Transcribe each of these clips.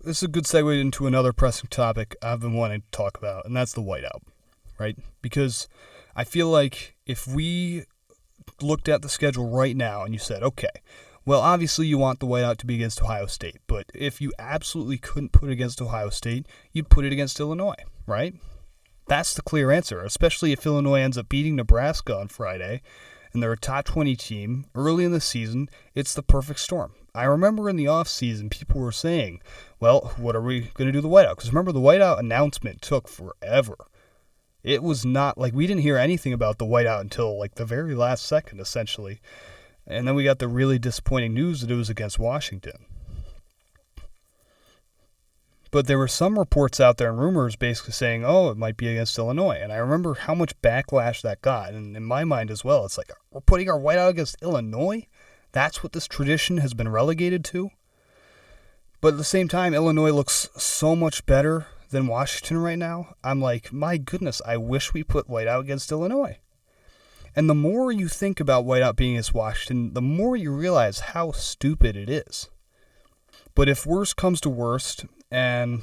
this is a good segue into another pressing topic I've been wanting to talk about, and that's the whiteout, right? Because I feel like if we looked at the schedule right now and you said, okay, well, obviously you want the whiteout to be against Ohio State, but if you absolutely couldn't put it against Ohio State, you'd put it against Illinois, right? That's the clear answer, especially if Illinois ends up beating Nebraska on Friday and they're a top 20 team early in the season. It's the perfect storm. I remember in the offseason, people were saying, well, what are we going to do the whiteout? Because remember, the whiteout announcement took forever. It was not like we didn't hear anything about the whiteout until like the very last second, essentially. And then we got the really disappointing news that it was against Washington. But there were some reports out there and rumors basically saying, oh, it might be against Illinois. And I remember how much backlash that got. And in my mind as well, it's like, we're putting our whiteout against Illinois? That's what this tradition has been relegated to? But at the same time, Illinois looks so much better than Washington right now. I'm like, my goodness, I wish we put whiteout against Illinois. And the more you think about whiteout being against Washington, the more you realize how stupid it is. But if worst comes to worst, and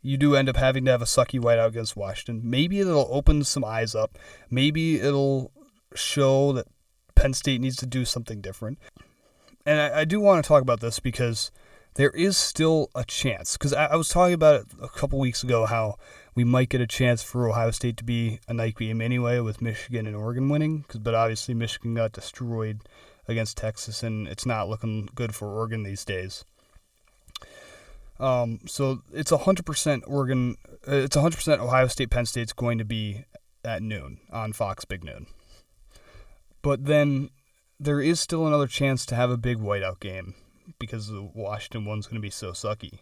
you do end up having to have a sucky whiteout against Washington, maybe it'll open some eyes up. Maybe it'll show that Penn State needs to do something different. And I do want to talk about this because there is still a chance. Because I was talking about it a couple weeks ago, how we might get a chance for Ohio State to be a night game anyway with Michigan and Oregon winning. But obviously Michigan got destroyed against Texas, and it's not looking good for Oregon these days. So it's 100% Oregon. It's 100% Ohio State. Penn State's going to be at noon on Fox Big Noon. But then there is still another chance to have a big whiteout game because the Washington one's going to be so sucky.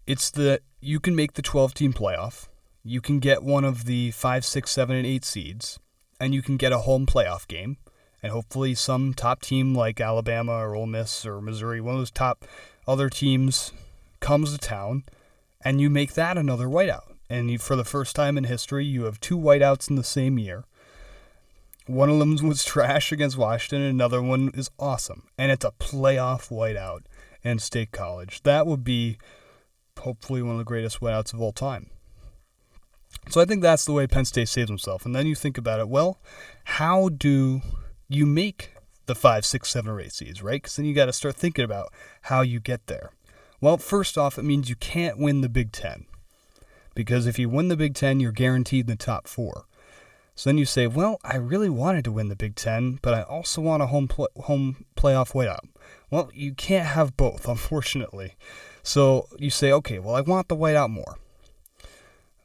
It's that you can make the 12-team playoff, you can get one of the 5, 6, 7, and 8 seeds, and you can get a home playoff game. And hopefully some top team like Alabama or Ole Miss or Missouri, one of those top other teams, comes to town, and you make that another whiteout. And for the first time in history, you have 2 whiteouts in the same year. One of them was trash against Washington, and another one is awesome. And it's a playoff whiteout in State College. That would be hopefully one of the greatest whiteouts of all time. So I think that's the way Penn State saves himself. And then you think about it, well, how do you make the 5, 6, 7, or 8 seeds, right? Because then you got to start thinking about how you get there. Well, first off, it means you can't win the Big Ten. Because if you win the Big Ten, you're guaranteed in the top 4. So then you say, well, I really wanted to win the Big Ten, but I also want a home playoff whiteout. Well, you can't have both, unfortunately. So you say, okay, well, I want the whiteout more.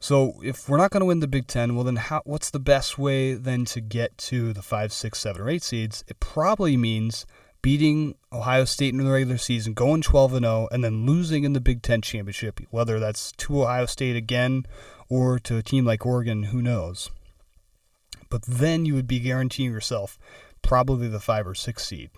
So if we're not going to win the Big Ten, well, then what's the best way then to get to the 5, 6, 7, or 8 seeds? It probably means beating Ohio State in the regular season, going 12-0, and then losing in the Big Ten championship, whether that's to Ohio State again or to a team like Oregon, who knows. But then you would be guaranteeing yourself probably the 5 or 6 seed.